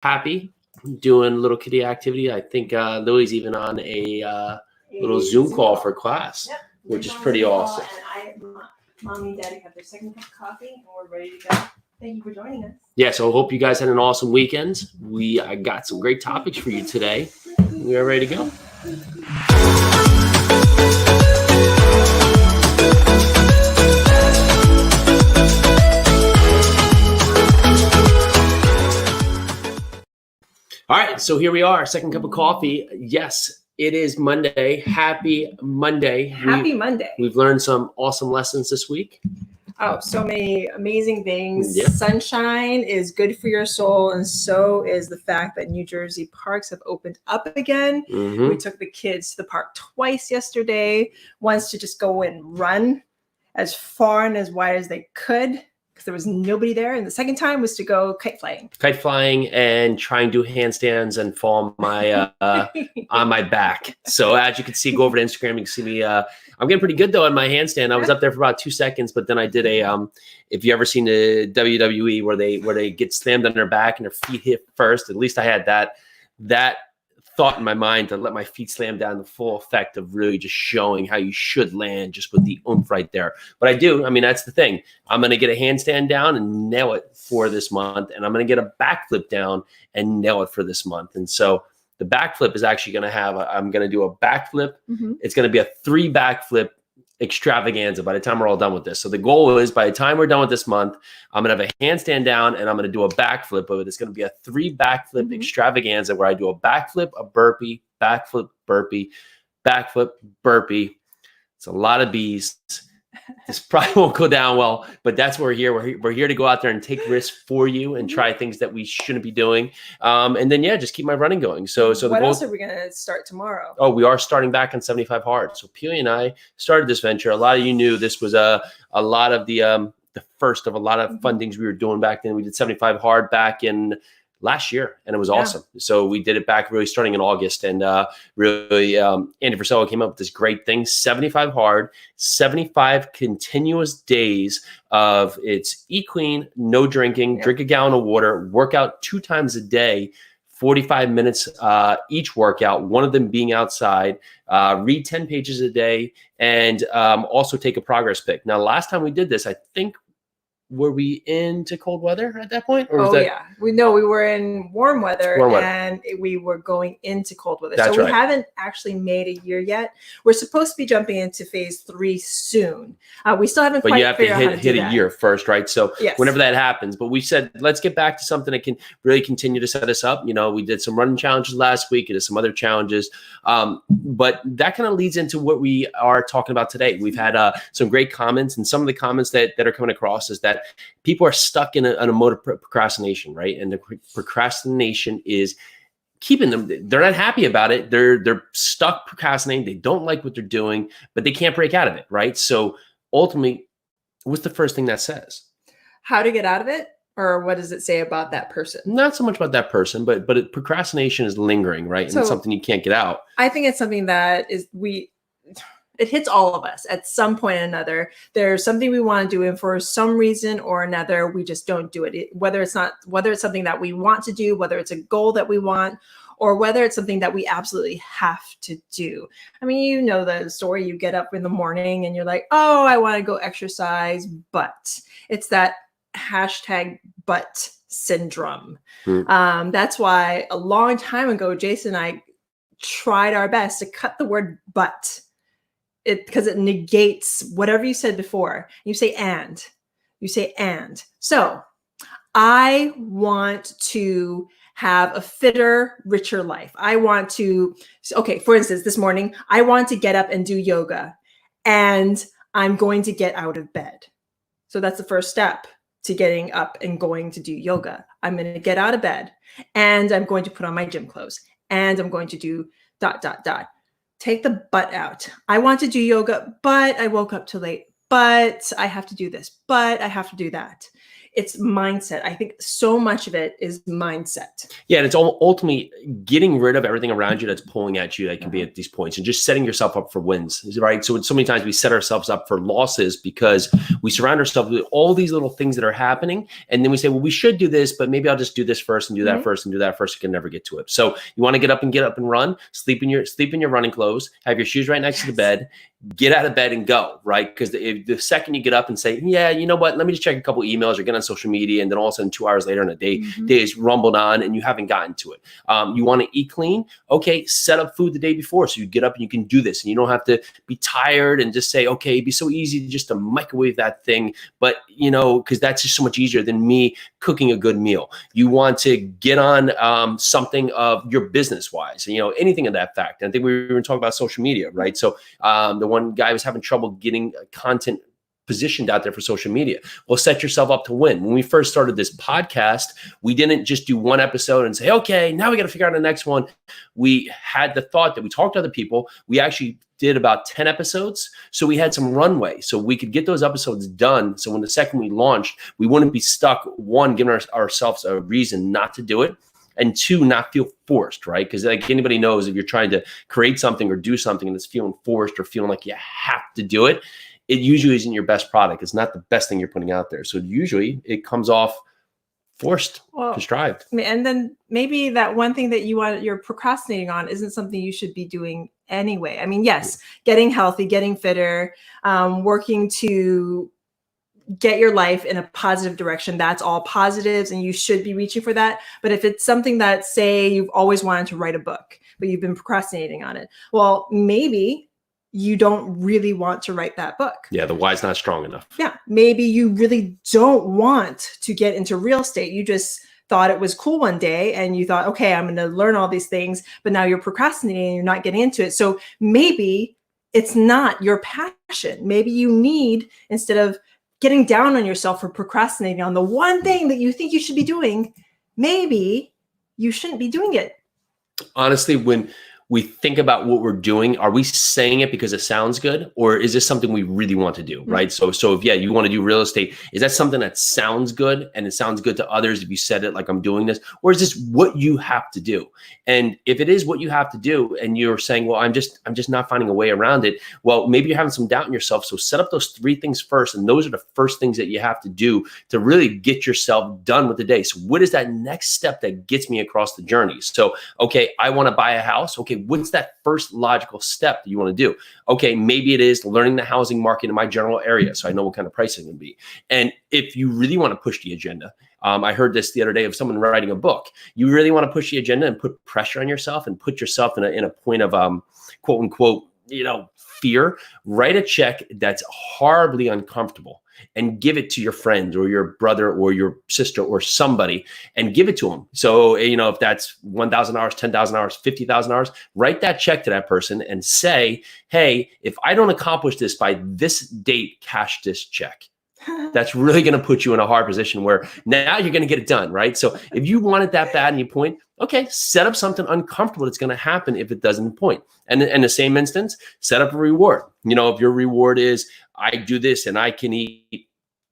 happy, doing a little kiddie activity. I think Louie's even on a little Zoom call for class, which is pretty awesome. And Mommy and Daddy have their second cup of coffee, and we're ready to go. Thank you for joining us. Yeah, so I hope you guys had an awesome weekend. I got some great topics for you today. We are ready to go. All right, so here we are, second cup of coffee. Yes, it is Monday. Happy Monday. Happy Monday. We've learned some awesome lessons this week. Oh, so many amazing things. Yep. Sunshine is good for your soul, and so is the fact that New Jersey parks have opened up again. Mm-hmm. We took the kids to the park twice yesterday, once to just go and run as far and as wide as they could, because there was nobody there. And the second time was to go kite flying. Kite flying and try and do handstands and fall on my back. So as you can see, go over to Instagram, you can see me. I'm getting pretty good though on my handstand. I was up there for about 2 seconds, but then I did if you ever seen the WWE where they get slammed on their back and their feet hit first, at least I had that thought in my mind to let my feet slam down, the full effect of really just showing how you should land just with the oomph right there. But I do. I mean, that's the thing. I'm going to get a handstand down and nail it for this month. And I'm going to get a backflip down and nail it for this month. And so the backflip is actually going to I'm going to do a backflip. Mm-hmm. It's going to be a 3 backflip extravaganza by the time we're all done with this. So the goal is by the time we're done with this month, I'm going to have a handstand down and I'm going to do a backflip of it. It's going to be a 3 backflip extravaganza where I do a backflip, a burpee, backflip, burpee, backflip, burpee. It's a lot of B's. This probably won't go down well, but that's what we're here. We're here to go out there and take risks for you and try things that we shouldn't be doing. And then, just keep my running going. So what else are we going to start tomorrow? Oh, we are starting back on 75 hard. So Peely and I started this venture. A lot of you knew this was a lot of the first of a lot of fun things we were doing back then. We did 75 hard back in last year, and it was awesome. So we did it back really starting in August, and really Andy Frisello came up with this great thing: 75 hard, 75 continuous days of it's eat clean, no drinking, drink a gallon of water, work out 2 times a day, 45 minutes each workout, one of them being outside, read 10 pages a day, and also take a progress pic. Now, last time we did this, I think, were we into cold weather at that point? Or we were in warm weather. And we were going into cold weather. That's so we haven't actually made a year yet. We're supposed to be jumping into phase 3 soon. We still haven't quite figured out how to do that. But you have to hit a year first, right? So whenever that happens. But we said, let's get back to something that can really continue to set us up. We did some running challenges last week. We did some other challenges. But that kind of leads into what we are talking about today. We've had some great comments, and some of the comments that are coming across is that people are stuck in a mode of procrastination, right? And the procrastination is keeping them. They're not happy about it. They're stuck procrastinating. They don't like what they're doing, but they can't break out of it, right? So ultimately, what's the first thing that says? How to get out of it? Or what does it say about that person? Not so much about that person, but procrastination is lingering, right? And it's something you can't get out. I think it's something that it hits all of us at some point or another. There's something we want to do, and for some reason or another, we just don't do it. Whether it's something that we want to do, whether it's a goal that we want, or whether it's something that we absolutely have to do. I mean, you know the story. You get up in the morning and you're like, oh, I want to go exercise, but it's that #but syndrome. That's why a long time ago, Jason and I tried our best to cut the word but. Because it negates whatever you said before. You say and. So I want to have a fitter, richer life. I want to, for instance, this morning, I want to get up and do yoga, and I'm going to get out of bed. So that's the first step to getting up and going to do yoga. I'm going to get out of bed, and I'm going to put on my gym clothes, and I'm going to do ... Take the but out. I want to do yoga, but I woke up too late. But I have to do this. But I have to do that. it's mindset. I think so much of it is mindset. Yeah, and it's ultimately getting rid of everything around you that's pulling at you that can be at these points, and just setting yourself up for wins, right? So many times we set ourselves up for losses because we surround ourselves with all these little things that are happening, and then we say, well, we should do this, but maybe I'll just do this first and do that first and do that first. You can never get to it. So you want to get up and run, sleep in your running clothes, have your shoes right next to the bed, get out of bed and go, right? Because the second you get up and say, yeah, you know what, let me just check a couple emails or get on social media, and then all of a sudden 2 hours later in a day is rumbled on and you haven't gotten to it. You want to eat clean? Okay, set up food the day before so you get up and you can do this, and you don't have to be tired and just say, okay, it'd be so easy just to microwave that thing, but because that's just so much easier than me cooking a good meal. You want to get on something of your business wise, anything of that fact. And I think we were even talking about social media, right? So the one guy was having trouble getting content positioned out there for social media. Well, set yourself up to win. When we first started this podcast, we didn't just do one episode and say, okay, now we got to figure out the next one. We had the thought that we talked to other people. We actually did about 10 episodes. So we had some runway so we could get those episodes done. So when the second we launched, we wouldn't be stuck, one, giving ourselves a reason not to do it, and two, not feel forced, right? Because like anybody knows, if you're trying to create something or do something and it's feeling forced or feeling like you have to do it, it usually isn't your best product. It's not the best thing you're putting out there. So usually it comes off forced, contrived. And then maybe that one thing that you're procrastinating on isn't something you should be doing anyway. I mean, yes, getting healthy, getting fitter, working to get your life in a positive direction. That's all positives and you should be reaching for that. But if it's something that, say, you've always wanted to write a book, but you've been procrastinating on it, well, maybe you don't really want to write that book. Yeah, the why's not strong enough. Yeah, maybe you really don't want to get into real estate. You just thought it was cool one day and you thought, okay, I'm going to learn all these things, but now you're procrastinating and you're not getting into it. So maybe it's not your passion. Maybe you need, instead of getting down on yourself for procrastinating on the one thing that you think you should be doing, maybe you shouldn't be doing it. Honestly, when we think about what we're doing, are we saying it because it sounds good, or is this something we really want to do, right? So if you want to do real estate, is that something that sounds good and it sounds good to others if you said it like I'm doing this, or is this what you have to do? And if it is what you have to do and you're saying, well, I'm just not finding a way around it, well, maybe you're having some doubt in yourself. So set up those 3 things first, and those are the first things that you have to do to really get yourself done with the day. So what is that next step that gets me across the journey? So, okay, I want to buy a house. Okay, what's that first logical step that you want to do? Okay, maybe it is learning the housing market in my general area so I know what kind of pricing can be. And if you really want to push the agenda, I heard this the other day of someone writing a book. You really want to push the agenda and put pressure on yourself and put yourself in a point of quote unquote, fear. Write a check that's horribly uncomfortable and give it to your friend or your brother or your sister or somebody and give it to them. So, if that's $1,000, $10,000, $50,000, write that check to that person and say, hey, if I don't accomplish this by this date, cash this check. That's really going to put you in a hard position where now you're going to get it done, right? So if you want it that bad and you point, okay, set up something uncomfortable that's going to happen if it doesn't point. And in the same instance, set up a reward. If your reward is, I do this and I can eat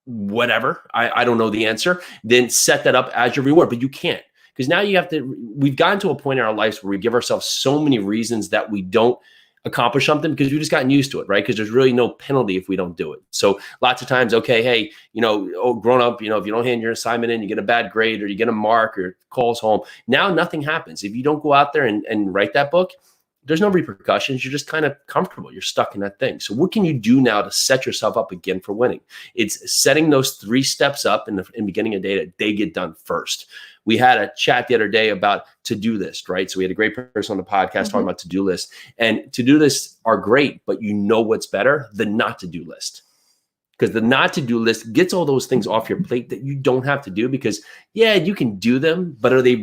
whatever, I don't know the answer, then set that up as your reward, but you can't. Because now we've gotten to a point in our lives where we give ourselves so many reasons that we don't accomplish something because we've just gotten used to it, right? Because there's really no penalty if we don't do it. So lots of times, okay, hey, grown up, if you don't hand your assignment in, you get a bad grade or you get a mark or calls home. Now nothing happens. If you don't go out there and write that book, there's no repercussions. You're just kind of comfortable. You're stuck in that thing. So what can you do now to set yourself up again for winning? It's setting those 3 steps up in the beginning of the day that they get done first. We had a chat the other day about to-do list, right? So we had a great person on the podcast talking about to-do lists. And to-do lists are great, but what's better? The not to-do list. Because the not to-do list gets all those things off your plate that you don't have to do because, yeah, you can do them, but are they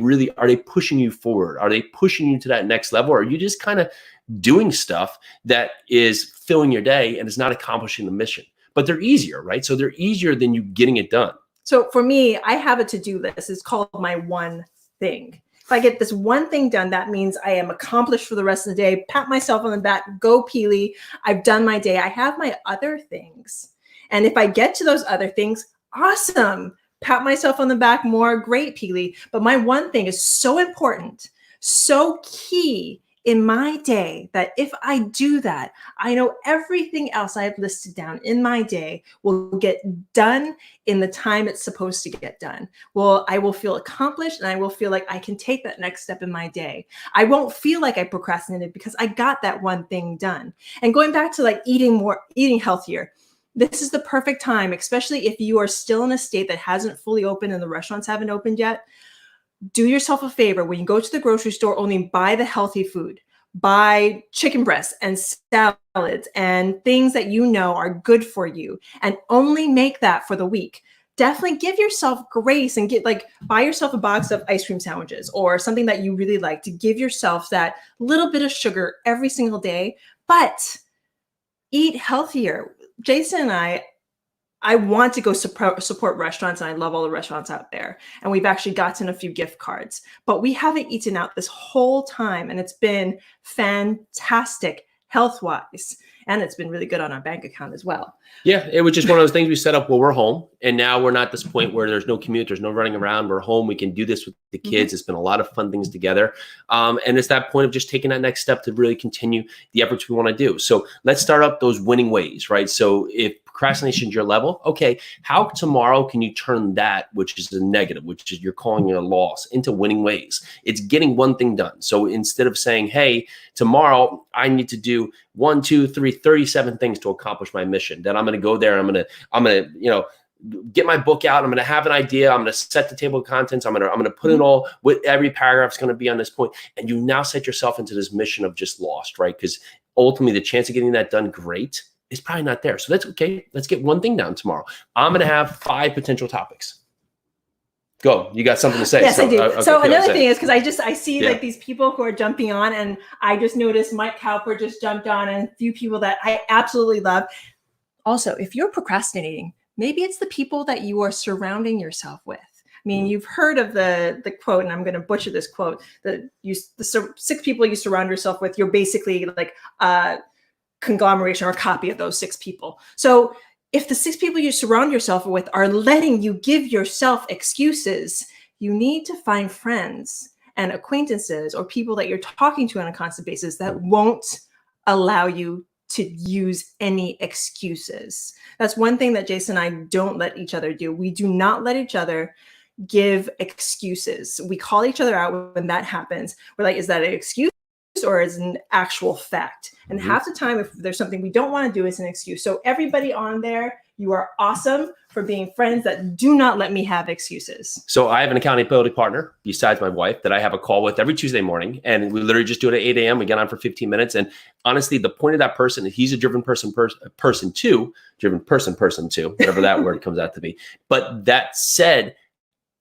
pushing you forward? Are they pushing you to that next level? Or are you just kind of doing stuff that is filling your day and is not accomplishing the mission? But they're easier, right? So they're easier than you getting it done. So for me, I have a to-do list. It's called my one thing. If I get this one thing done, that means I am accomplished for the rest of the day. Pat myself on the back, go Peely. I've done my day. I have my other things. And if I get to those other things, awesome. pat myself on the back more. Great, Peely. But my one thing is so important, so key in my day, that if I do that, I know everything else I have listed down in my day will get done in the time it's supposed to get done. Well, I will feel accomplished, and I will feel like I can take that next step in my day. I won't feel like I procrastinated because I got that one thing done. And going back to like eating healthier, this is the perfect time, especially if you are still in a state that hasn't fully opened and the restaurants haven't opened yet. Do yourself a favor. When you go to the grocery store, only buy the healthy food. Buy chicken breasts and salads and things that you know are good for you, and only make that for the week. Definitely give yourself grace and buy yourself a box of ice cream sandwiches or something that you really like, to give yourself that little bit of sugar every single day, but eat healthier. Jason and I want to go support restaurants, and I love all the restaurants out there. And we've actually gotten a few gift cards, but we haven't eaten out this whole time. And it's been fantastic health-wise. And it's been really good on our bank account as well. Yeah, it was just one of those things we set up while we're home. And now we're not at this point where there's no commute, there's no running around. We're home. We can do this with the kids. It's been a lot of fun things together. And it's that point of just taking that next step to really continue the efforts we want to do. So let's start up those winning ways, right? So if procrastination is your level, okay, how tomorrow can you turn that, which is a negative, which is you're calling it a loss, into winning ways? It's getting one thing done. So instead of saying, hey, tomorrow I need to do 1, 2, 3, 37 things to accomplish my mission, then I'm going to go there and I'm going to, get my book out. I'm going to have an idea. I'm going to set the table of contents. I'm going to put it all, with every paragraph is going to be on this point. And you now set yourself into this mission of just lost, right? Because ultimately the chance of getting that done great is probably not there. So that's okay. Let's get one thing down tomorrow. I'm going to have 5 potential topics. Go. You got something to say. Yes, I do. Okay, so another thing is, because I see Yeah. like these people who are jumping on, and I just noticed Mike Cowper just jumped on, and a few people that I absolutely love. Also, if you're procrastinating, maybe it's the people that you are surrounding yourself with. I mean, you've heard of the quote, and I'm going to butcher this quote, the 6 people you surround yourself with, you're basically like a conglomeration or a copy of those 6 people. So if the 6 people you surround yourself with are letting you give yourself excuses, you need to find friends and acquaintances or people that you're talking to on a constant basis that won't allow you to use any excuses. That's one thing that Jason and I don't let each other do. We do not let each other give excuses. We call each other out when that happens. We're like, is that an excuse or is it an actual fact? And half the time, if there's something we don't want to do, it's an excuse. So everybody on there, you are awesome for being friends that do not let me have excuses. So I have an accountability partner besides my wife that I have a call with every Tuesday morning, and we literally just do it at 8 a.m. We get on for 15 minutes. And honestly, the point of that person, he's a driven person too, whatever that word comes out to be. But that said,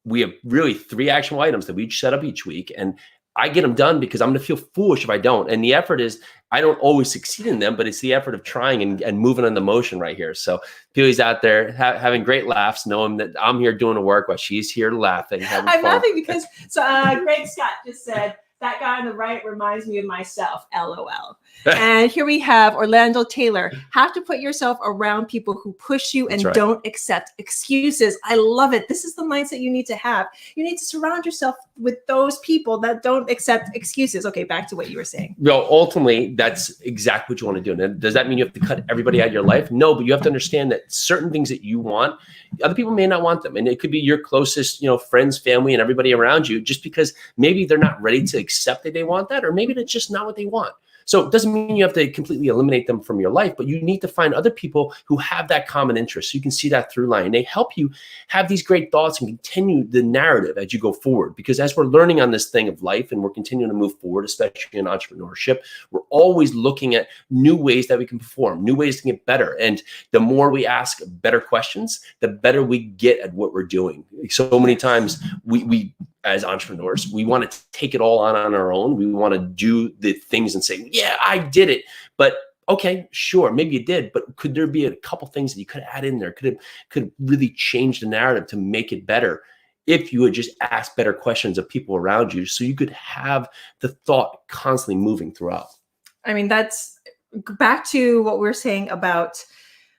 we have really 3 actionable items that we each set up each week. And I get them done because I'm going to feel foolish if I don't. And the effort is, I don't always succeed in them, but it's the effort of trying and moving on the motion right here. So Peely's out there having great laughs, knowing that I'm here doing the work while she's here laughing. I'm laughing because Greg Scott just said, that guy on the right reminds me of myself, LOL. And here we have Orlando Taylor. Have to put yourself around people who push you and don't accept excuses. I love it. This is the mindset you need to have. You need to surround yourself with those people that don't accept excuses. Okay, back to what you were saying. Well, ultimately, that's exactly what you want to do. And does that mean you have to cut everybody out of your life? No, but you have to understand that certain things that you want, other people may not want them. And it could be your closest, friends, family, and everybody around you, just because maybe they're not ready to accept that they want that, or maybe that's just not what they want. So it doesn't mean you have to completely eliminate them from your life, but you need to find other people who have that common interest. So you can see that through line. They help you have these great thoughts and continue the narrative as you go forward. Because as we're learning on this thing of life and we're continuing to move forward, especially in entrepreneurship, we're always looking at new ways that we can perform, new ways to get better. And the more we ask better questions, the better we get at what we're doing. So many times we as entrepreneurs, we want to take it all on our own. We want to do the things and say, yeah, I did it. But okay, sure, maybe you did, but could there be a couple things that you could add in there? Could really change the narrative to make it better if you would just ask better questions of people around you, so you could have the thought constantly moving throughout. I mean, that's back to what we're saying about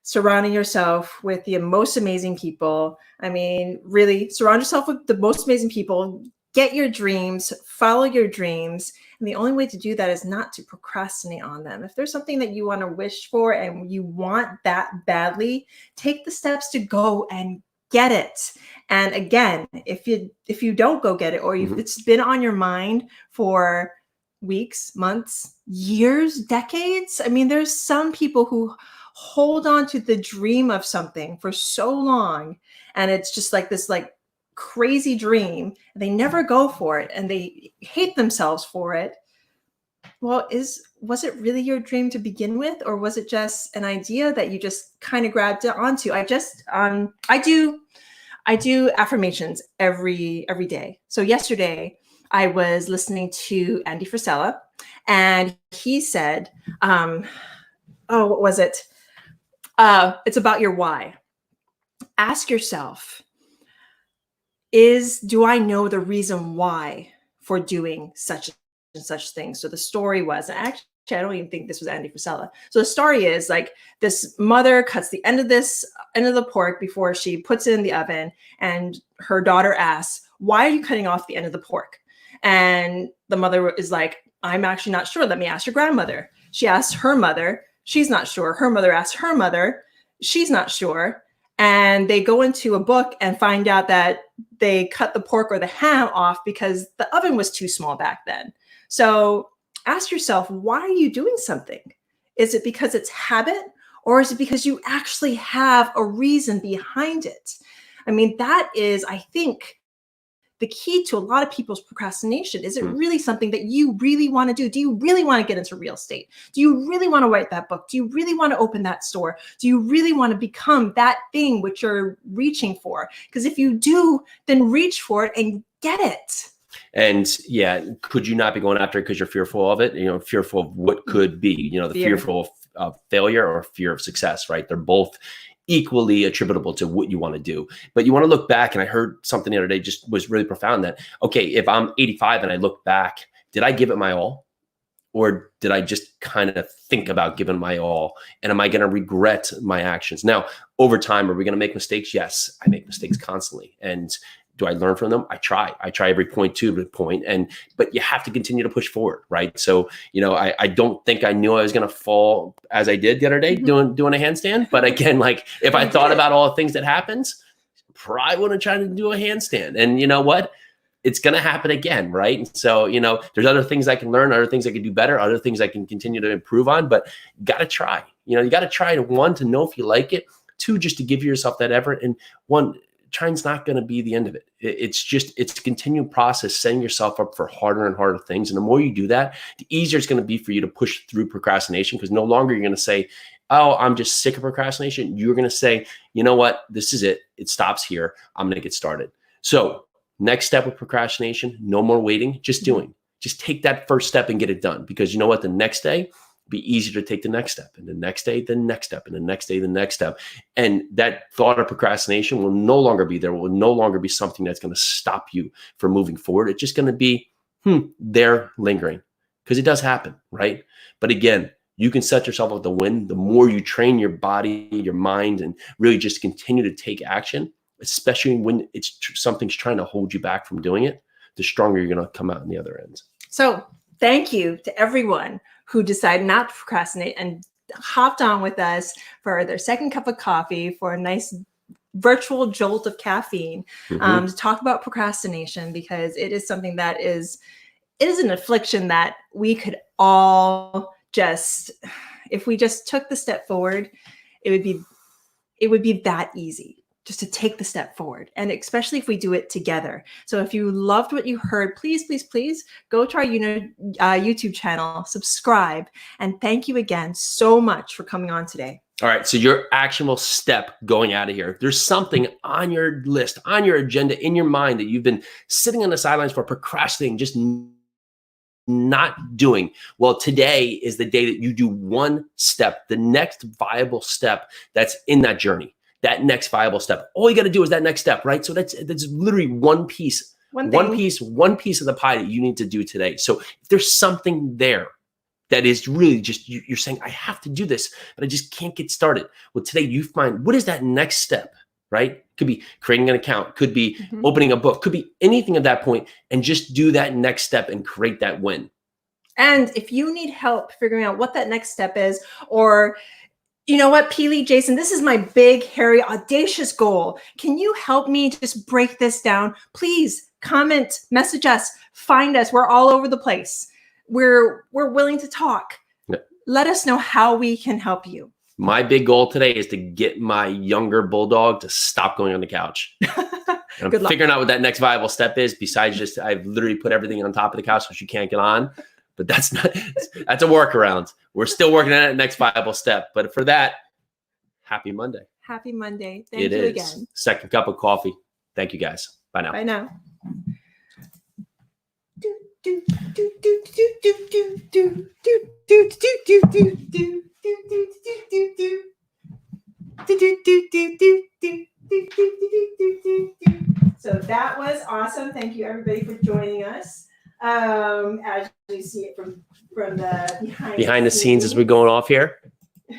surrounding yourself with the most amazing people. I mean, really surround yourself with the most amazing people. Get your dreams, follow your dreams. And the only way to do that is not to procrastinate on them. If there's something that you want to wish for and you want that badly, take the steps to go and get it. And again, if you don't go get it, or if it's been on your mind for weeks, months, years, decades. I mean, there's some people who hold on to the dream of something for so long, and it's just like this like crazy dream. They never go for it and they hate themselves for it. Well, was it really your dream to begin with, or was it just an idea that you just kind of grabbed onto? I do affirmations every day. So yesterday I was listening to Andy Frisella, and he said, what was it? It's about your why. Ask yourself, do I know the reason why for doing such and such things? So the story was, actually, I don't even think this was Andy Frisella. So the story is like this mother cuts the end of the pork before she puts it in the oven, and her daughter asks, "Why are you cutting off the end of the pork?" And the mother is like, "I'm actually not sure. Let me ask your grandmother." She asks her mother. She's not sure. Her mother asks her mother. She's not sure. And they go into a book and find out that they cut the pork or the ham off because the oven was too small back then. So ask yourself, why are you doing something? Is it because it's habit, or is it because you actually have a reason behind it? I mean, that is, I think, the key to a lot of people's procrastination. Is it really something that you really want to do? Do you really want to get into real estate? Do you really want to write that book? Do you really want to open that store? Do you really want to become that thing which you're reaching for? Because if you do, then reach for it and get it. And yeah, could you not be going after it because you're fearful of it? Fearful of what could be, fearful of failure or fear of success, right? They're both equally attributable to what you want to do. But you want to look back, and I heard something the other day just was really profound, that, okay, if I'm 85 and I look back, did I give it my all? Or did I just kind of think about giving my all? And am I going to regret my actions? Now, over time, are we going to make mistakes? Yes, I make mistakes constantly. And do I learn from them? I try every point to the point, but you have to continue to push forward, right? So, I don't think I knew I was going to fall as I did the other day doing a handstand. But again, like if I thought about all the things that happens, probably wouldn't try to do a handstand. And you know what? It's going to happen again, right? And so, there's other things I can learn, other things I can do better, other things I can continue to improve on, but you got to try. You got to try, one, to know if you like it, two, just to give yourself that effort, and one, trying's not going to be the end of it. It's a continued process, setting yourself up for harder and harder things. And the more you do that, the easier it's going to be for you to push through procrastination, because no longer you're going to say, "Oh, I'm just sick of procrastination." You're going to say, "You know what? This is it. It stops here. I'm going to get started." So next step with procrastination, no more waiting, just doing. Just take that first step and get it done, because you know what? The next day, be easier to take the next step, and the next day, the next step, and the next day, the next step. And that thought of procrastination will no longer be there. Will no longer be something that's going to stop you from moving forward. It's just going to be there lingering, because it does happen, right? But again, you can set yourself up to win. The more you train your body, your mind, and really just continue to take action, especially when something's trying to hold you back from doing it, the stronger you're going to come out on the other end. So thank you to everyone who decided not to procrastinate and hopped on with us for their second cup of coffee, for a nice virtual jolt of caffeine, to talk about procrastination, because it is something that it is an affliction that we could all just, if we just took the step forward, it would be that easy just to take the step forward, and especially if we do it together. So if you loved what you heard, please, please, please go to our YouTube channel, subscribe, and thank you again so much for coming on today. All right, so your actionable step going out of here. If there's something on your list, on your agenda, in your mind that you've been sitting on the sidelines for, procrastinating, just not doing, well, today is the day that you do one step, the next viable step that's in that journey. That next viable step. All you got to do is that next step, right? So that's literally one piece of the pie that you need to do today. So if there's something there that is really just, you're saying, I have to do this, but I just can't get started. Well, today you find, what is that next step, right? Could be creating an account, could be opening a book, could be anything at that point, and just do that next step and create that win. And if you need help figuring out what that next step is, or you know what, Peely, Jason, this is my big, hairy, audacious goal. Can you help me just break this down? Please comment, message us, find us. We're all over the place. We're willing to talk. Yeah. Let us know how we can help you. My big goal today is to get my younger bulldog to stop going on the couch. And I'm figuring out what that next viable step is, besides just, I've literally put everything on top of the couch so she can't get on. But that's a workaround. We're still working on that next viable step. But for that, happy Monday. Happy Monday. Thank you again. Second cup of coffee. Thank you, guys. Bye now. Bye now. So that was awesome. Thank you, everybody, for joining us. As you see it from the behind the scenes as we're going off here.